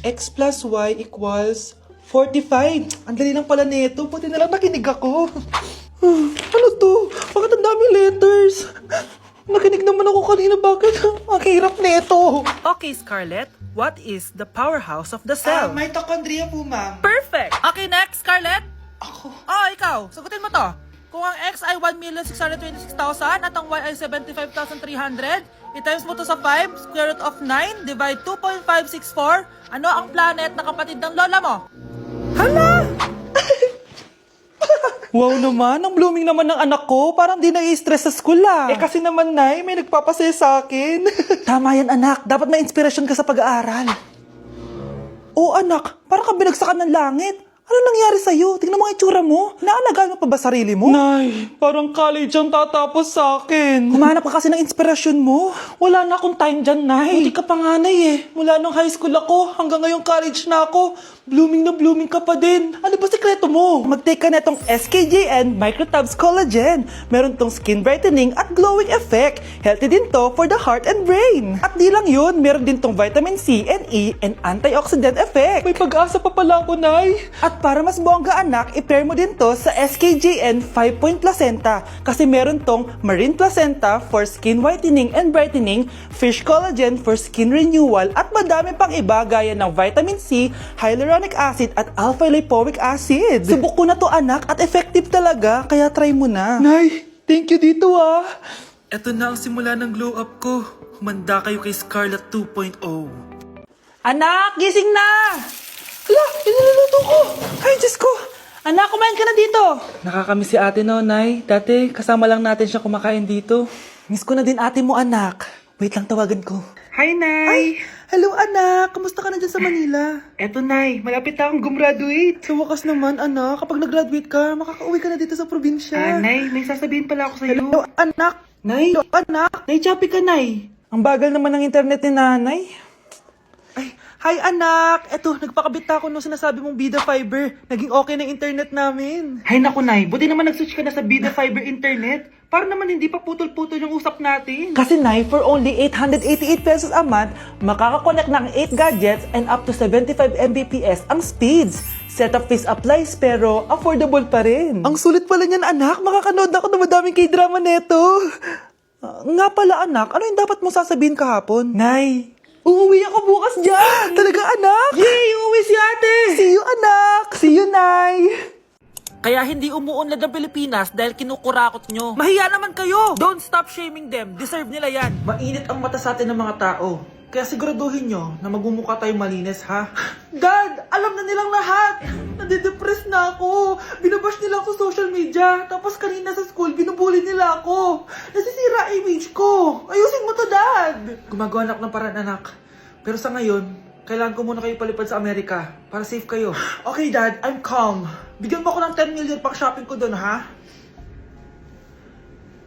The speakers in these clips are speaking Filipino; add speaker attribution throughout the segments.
Speaker 1: X plus Y equals 45. Ang dali lang pala nito. Buti na lang nakinig ako. Ano to? Bakit ang daming letters? Nakinig naman ako kanina. Bakit? Ang hirap nito.
Speaker 2: Okay, Scarlett. What is the powerhouse of the cell?
Speaker 1: Mitochondria po, ma'am.
Speaker 2: Perfect! Okay, next, Scarlett.
Speaker 1: Ako.
Speaker 2: Ikaw. Sagutin mo to. Kung ang X ay 1,626,000 at ang Y ay 75,300, i-times mo to sa 5, square root of 9, divide 2.564, ano ang planet na kapatid ng lola mo?
Speaker 1: Hala! Wow naman, ang blooming naman ng anak ko. Parang di nai-stress sa school kasi naman, Nay, may nagpapasaya sa akin. Tama yan, anak. Dapat may inspirasyon ka sa pag-aaral. Oo, anak. Parang ka binagsakan ng langit. Ano nangyari sa'yo? Tingnan mo ang itsura mo. Naalagaan mo pa ba sarili mo? Nay, parang college ang tatapos sa akin. Humanap ka kasi ng inspirasyon mo. Wala na akong time dyan, Nay. Buti ka pa nga, Nay eh. Mula nung high school ako, hanggang ngayong college na ako. Blooming na blooming ka pa din. Ano ba sikreto mo? Mag-take ka na itong SKJN Microtabs Collagen. Meron tong skin brightening at glowing effect. Healthy din to for the heart and brain. At di lang yun, meron din tong vitamin C and E and antioxidant effect. May pag-asa pa pala ako, Nay. At para mas bongga, anak, i-pair mo din to sa SKJN 5-point placenta. Kasi meron tong marine placenta for skin whitening and brightening, fish collagen for skin renewal, at madami pang iba gaya ng vitamin C, hyaluronic acid at alpha-lipoic acid. Subok ko na to, anak, at effective talaga, kaya try mo na. Nay, thank you dito
Speaker 2: Ito na ang simula ng glow up ko. Humanda kayo kay Scarlett 2.0.
Speaker 1: Anak, gising na! Hala, iniluluto ko! Ay, Diyos ko! Anak, kumain ka na dito! Nakakamiss si ate no, Nay. Dati, kasama lang natin siya kumakain dito. Miss ko na din ate mo, anak. Wait lang, tawagan ko.
Speaker 2: Hi, Nay!
Speaker 1: Ay, hello anak! Kamusta ka na dyan sa Manila?
Speaker 2: Eto, Nay. Malapit na akong gumraduate.
Speaker 1: Sa wakas naman, anak, kapag nag-graduate ka, makakauwi ka na dito sa probinsya.
Speaker 2: Nay, may sasabihin pala ako sa'yo.
Speaker 1: Hello, anak!
Speaker 2: Nay!
Speaker 1: Hello, anak!
Speaker 2: Nay, choppy ka, Nay!
Speaker 1: Ang bagal naman ng internet ni nanay. Ay, hi anak! Eto, nagpakabit ako nung sinasabi mong Bida Fiber. Naging okay na internet namin.
Speaker 2: Hay naku, Nay. Buti naman nag-switch ka na sa Bida Fiber Internet. Para naman hindi pa putol-putol yung usap natin.
Speaker 1: Kasi Nay, for only 888 pesos a month, makakakonect ng 8 gadgets and up to 75 Mbps ang speeds. Setup fees applies pero affordable pa rin. Ang sulit pala niyan, anak. Makakanood ako ng madaming K-drama neto. Nga pala, anak, ano yung dapat mo sasabihin kahapon? Nay, uuwi ako bukas dyan! Talaga, anak? Yay! Uuwi si ate! See you, anak! See you, Nay!
Speaker 2: Kaya hindi umuunlad ang Pilipinas dahil kinukurakot nyo. Mahiya naman kayo! Don't stop shaming them. Deserve nila yan.
Speaker 1: Mainit ang mata sa atin ng mga tao. Kaya siguraduhin nyo na magmumukha tayong malinis, ha? Dad! Alam na nilang lahat! Nadidepress na ako! Binabash nila ako sa social media. Tapos kanina sa school, binubuli nila ako. Nasisira image ko. Ayusin mo to, Dad! Gumagawa na ako ng paraan, anak. Pero sa ngayon, kailangan ko muna kayo palipad sa Amerika para safe kayo. Okay, Dad. I'm calm. Bigyan mo ako ng 10 million pang shopping ko doon, ha?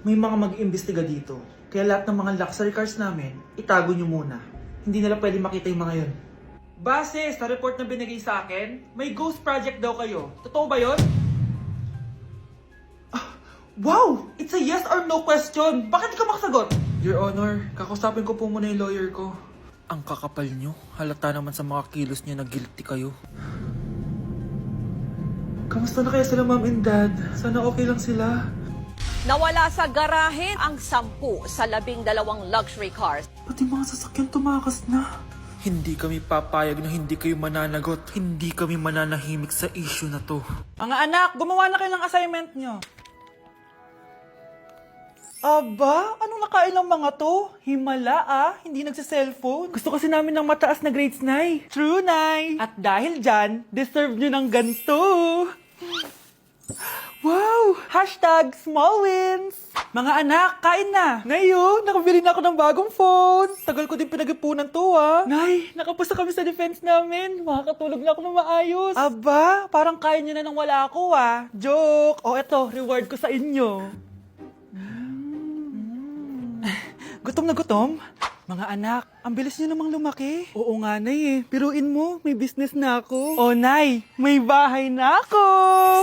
Speaker 1: May mga mag-iimbestiga dito. Kaya lahat ng mga luxury cars namin, itago nyo muna. Hindi nila pwede makita yung mga yun. Base sa report na binigay sa akin, may ghost project daw kayo. Totoo ba yun? Wow! It's a yes or no question. Bakit di ka makasagot? Your Honor, kakusapin ko po muna yung lawyer ko.
Speaker 2: Ang kakapal nyo. Halata naman sa mga kilos nyo na guilty kayo.
Speaker 1: Kamusta na kaya sila, Mom and Dad? Sana okay lang sila.
Speaker 3: Nawala sa garahe ang 10 sa 12 luxury cars.
Speaker 1: Pati mga sasakyan tumakas na.
Speaker 2: Hindi kami papayag na hindi kayo mananagot. Hindi kami mananahimik sa issue na to.
Speaker 1: Mga anak, gumawa na kayo ng assignment nyo. Aba, anong nakain ng mga to? Himala hindi nagsa-cellphone. Gusto kasi namin ng mataas na grades, Nay. True, Nay. At dahil dyan, deserve nyo ng ganito. Wow! Hashtag small wins! Mga anak, kain na! Ngayon, nakabili na ako ng bagong phone. Tagal ko din pinag-ipunan to, Nay, nakapasa kami sa defense namin. Makakatulog na ako ng maayos. Aba, parang kaya nyo na nang wala ako, Joke! O eto, reward ko sa inyo. Gutom na gutom? Mga anak, ang bilis niyo namang lumaki. Oo nga, Nay eh. Piruin mo, may business na ako. Oh, Nay, may bahay na ako.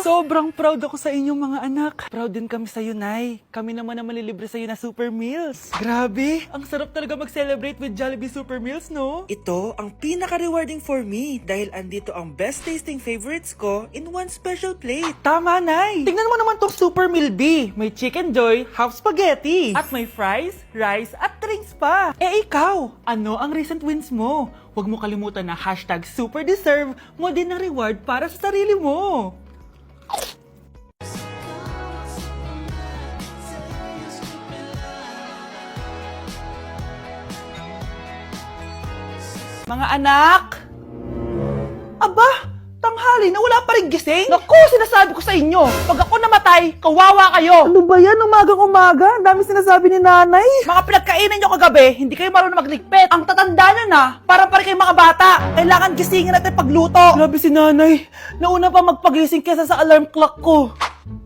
Speaker 1: Sobrang proud ako sa inyong mga anak. Proud din kami sa iyo, Nay. Kami naman na malilibre sa iyo na Super Meals. Grabe, ang sarap talaga mag-celebrate with Jollibee Super Meals, no? Ito ang pinaka-rewarding for me dahil andito ang best tasting favorites ko in one special plate. Tama, Nay. Tingnan mo naman tong Super Meal B. May Chicken Joy, half spaghetti. At may fries, rice, at drinks pa. Eh ikaw, ano ang recent wins mo? Huwag mo kalimutan na #superdeserve mo din ng reward para sa sarili mo. Mga anak! Aba! Tanghali na wala pa rin gising? Naku, sinasabi ko sa inyo, pag ako namatay, kawawa kayo! Ano ba yan? Umagang-umaga? Ang dami sinasabi ni nanay. Mga pinagkainan nyo kagabi, hindi kayo marunong magligpit. Ang tatanda nyo na, parang pa rin kayong mga bata. Kailangan gisingin natin pagluto. Grabe si nanay. Nauna pa magpagising kesa sa alarm clock ko.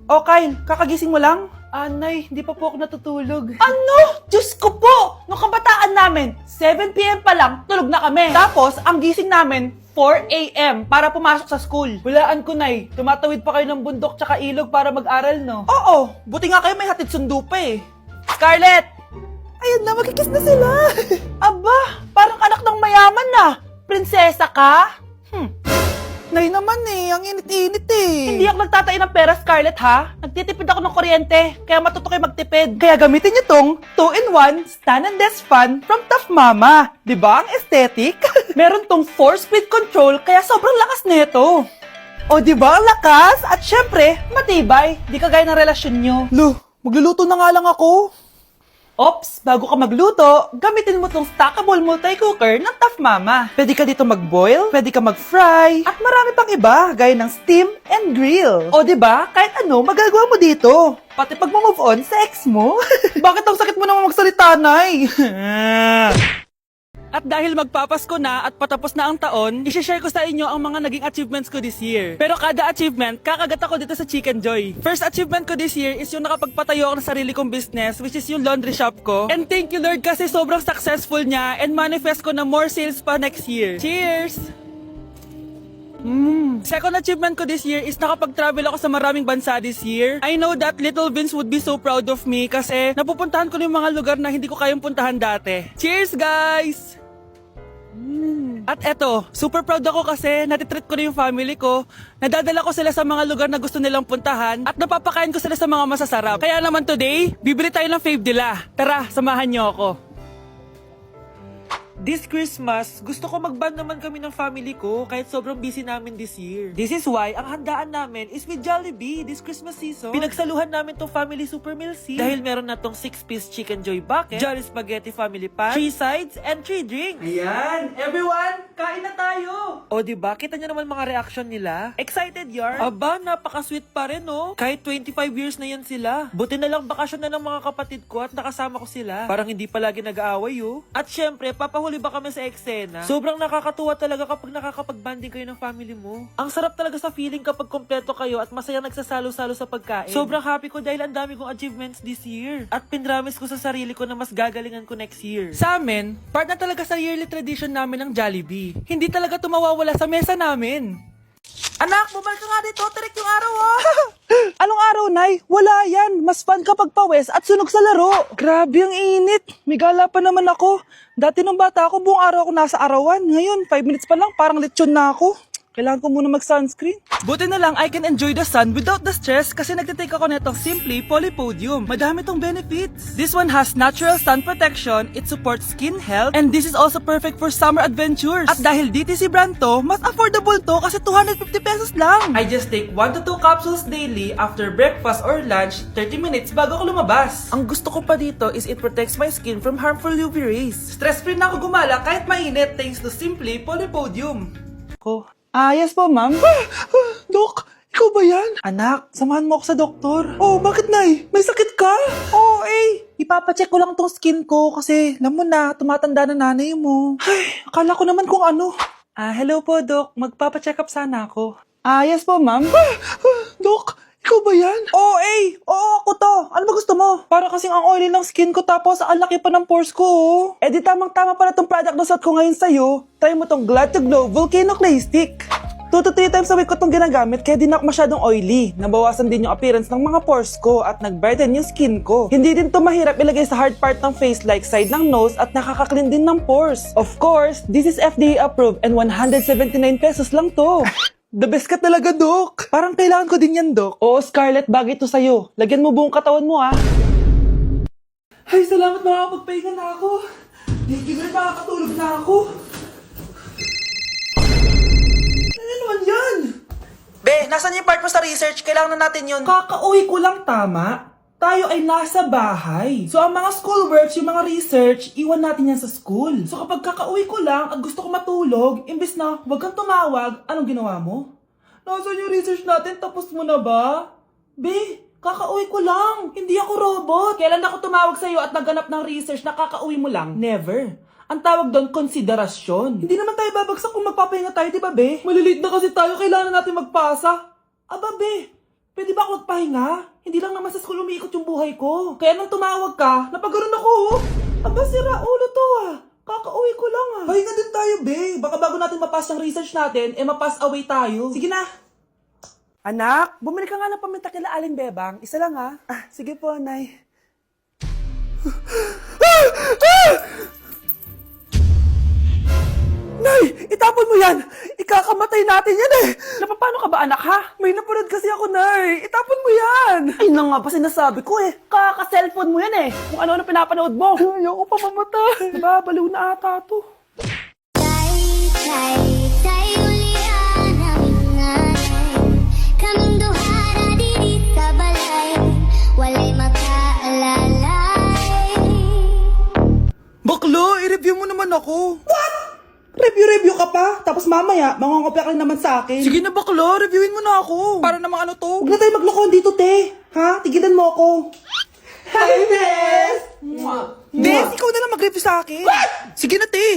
Speaker 1: O Kyle, kakagising mo lang? Nay, hindi pa po ako natutulog. Ano? Diyos ko po! Nung kabataan namin, 7 p.m. pa lang, tulog na kami. Tapos, ang gising namin, 4 a.m. para pumasok sa school. Walaan ko, Nay. Tumatawid pa kayo ng bundok tsaka ilog para mag-aral, no? Oo. Buti nga kayo may hatid sundo pa eh. Scarlett! Ayun na, magkikiss na sila. Aba, parang anak ng mayaman na. Prinsesa ka? Nay naman eh, ang init-init eh. Hindi ako nagtatain ng pera, Scarlett, ha? Nagtitipid ako ng kuryente, kaya matuto kayo magtipid. Kaya gamitin niyo tong 2-in-1 Stand and Desk Fan from Tough Mama. Diba ang aesthetic? Meron tong 4-speed control, kaya sobrang lakas nito. O diba ang lakas? At syempre, matibay. Di kagaya ng relasyon nyo. Lo, magluluto na nga lang ako. Ops, bago ka magluto, gamitin mo tong stackable multi-cooker ng Tough Mama. Pwede ka dito mag-boil, pwede ka mag-fry, at marami pang iba, gaya ng steam and grill. O diba, kahit ano, magagawa mo dito. Pati pag move on sa ex mo. Bakit ang sakit mo naman magsalita, Nay? At dahil magpapasko na at patapos na ang taon, i-share ko sa inyo ang mga naging achievements ko this year. Pero kada achievement, kakagat ako dito sa Chicken Joy. First achievement ko this year is yung nakapagpatayo ako ng sarili kong business, which is yung laundry shop ko. And thank you Lord kasi sobrang successful niya and manifest ko na more sales pa next year. Cheers! Second achievement ko this year is nakapag-travel ako sa maraming bansa this year. I know that Little Vince would be so proud of me kasi napupuntahan ko na yung mga lugar na hindi ko kayang puntahan dati. Cheers guys! At eto, super proud ako kasi natitreat ko na yung family ko, nadadala ko sila sa mga lugar na gusto nilang puntahan, at napapakain ko sila sa mga masasarap. Kaya naman today, bibili tayo ng fave nila. Tara, samahan niyo ako. This Christmas, gusto ko mag-band naman kami ng family ko kahit sobrang busy namin this year. This is why ang handaan namin is with Jollibee this Christmas season. Pinagsaluhan namin tong Family Super Meal C dahil meron na tong 6-piece Chicken Joy Bucket, Jolly Spaghetti Family Pan, 3 sides, and 3 drinks. Ayan! Everyone, kain na tayo! O diba, kita nyo naman mga reaction nila? Excited yarn? Aba, napaka-sweet pa rin oh. Kahit 25 years na yan sila. Buti na lang bakasyon na ng mga kapatid ko at nakasama ko sila. Parang hindi palagi nag-aaway oh. At syempre, papahuli ba kami sa eksena? Sobrang nakakatuwa talaga kapag nakakapag-banding kayo ng family mo. Ang sarap talaga sa feeling kapag kompleto kayo at masayang nagsasalo-salo sa pagkain. Sobrang happy ko dahil ang dami kong achievements this year. At pinramis ko sa sarili ko na mas gagalingan ko next year. Sa amin, part na talaga sa yearly tradition namin ng Jollibee. Hindi talaga tumawawala sa mesa namin. Anak, bumalik ka nga dito. Tarik yung araw, oh. Anong araw, Nay? Wala yan. Mas fun kapag pawes at sunog sa laro. Grabe ang init. May gala pa naman ako. Dati nung bata ako, buong araw ako nasa arawan. Ngayon, 5 minutes pa lang, parang lechon na ako. Kailangan ko muna mag-sunscreen. Buti na lang I can enjoy the sun without the stress kasi nagtitake ako netong Simply Polypodium. Madami tong benefits. This one has natural sun protection, it supports skin health, and this is also perfect for summer adventures. At dahil DTC brand to, mas affordable to kasi 250 pesos lang. I just take 1 to 2 capsules daily after breakfast or lunch, 30 minutes bago ako lumabas. Ang gusto ko pa dito is it protects my skin from harmful UV rays. Stress-free na ako gumala kahit mainit thanks to Simply Polypodium. Yes po, ma'am. Dok, ikaw ba yan? Anak, samahan mo ako sa doktor. Oh, bakit, Nay? May sakit ka? Oo, ipapacheck ko lang tong skin ko kasi alam mo na, tumatanda na nanay mo. Ay, akala ko naman kung ano. Hello po, Dok. Magpapacheck up sana ako. Yes po, ma'am. Dok, Ikaw ba yan? Oo, Oo, ako to. Ano ba gusto mo? Para kasing ang oily ng skin ko tapos ang laki pa ng pores ko, oh. Eh di tamang-tama pala tong product na suot ko ngayon sa'yo. Try mo tong Glad to Glow Volcano Clay Stick. 2 to 3 times a week ko itong ginagamit kaya di na ako masyadong oily. Nabawasan din yung appearance ng mga pores ko at nag-brighten yung skin ko. Hindi din to mahirap ilagay sa hard part ng face like side ng nose at nakaka-clean din ng pores. Of course, this is FDA approved and 179 pesos lang to. The best ka talaga, Dok. Parang kailangan ko din yan, Dok. Oo, Scarlett, bagay to sa'yo. Lagyan mo buong katawan mo, ah. Ay, salamat, makakapagpahinga na ako. Hindi ko rin makakatulog na ako. Ano naman yan? Be, nasan yung part mo sa research? Kailangan na natin yun. Kakauwi ko lang, tama? Tayo ay nasa bahay. So, ang mga schoolworks, yung mga research, iwan natin yan sa school. So, kapag kakauwi ko lang at gusto ko matulog, imbes na huwag kang tumawag, anong ginawa mo? Nasaan yung research natin? Tapos mo na ba? Be, kakauwi ko lang. Hindi ako robot. Kailan ako tumawag sa'yo at nagganap ng research na kakauwi mo lang? Never. Ang tawag doon, konsiderasyon. Hindi naman tayo babagsak kung magpapahinga tayo, di ba, be? Malilate na kasi tayo, kailangan natin magpasa. Aba, be, pwede ba ako magpahinga? Hindi lang naman sa school umiikot yung buhay ko. Kaya nung tumawag ka, napagaroon ako, oh. Aba, sira ulo to, ah. Kakauwi ko lang, ah. Pahinga din tayo, be. Baka bago natin mapass yung research natin, mapass away tayo. Sige na. Anak, bumili ka nga ng paminta kila Aling Bebang. Isa lang, ha? Sige po, Nay. Nay, itapon mo yan! Ikakamatay natin yan eh! Napapano ka ba, anak, ha? May napanood kasi ako, Nay. Itapon mo yan! Ay na nga pa sinasabi ko eh. Kaka-cellphone mo yan eh. Kung ano-ano pinapanood mo. Ayoko pa mamatay. Nababaliw na ata to.
Speaker 4: Kaming duha na diri sa balay, walay makaalalay.
Speaker 1: Baklo, i-review mo naman ako. What? Review ka pa? Tapos mamaya, mangongopya ka naman sa akin. Sige na, baklo. Reviewin mo na ako. Para namang ano to. Huwag na tayo maglokohan dito, te. Ha? Tigilan mo ako. Hi, Bes! Bes, ikaw na lang mag-review sa akin. What? Sige na, te.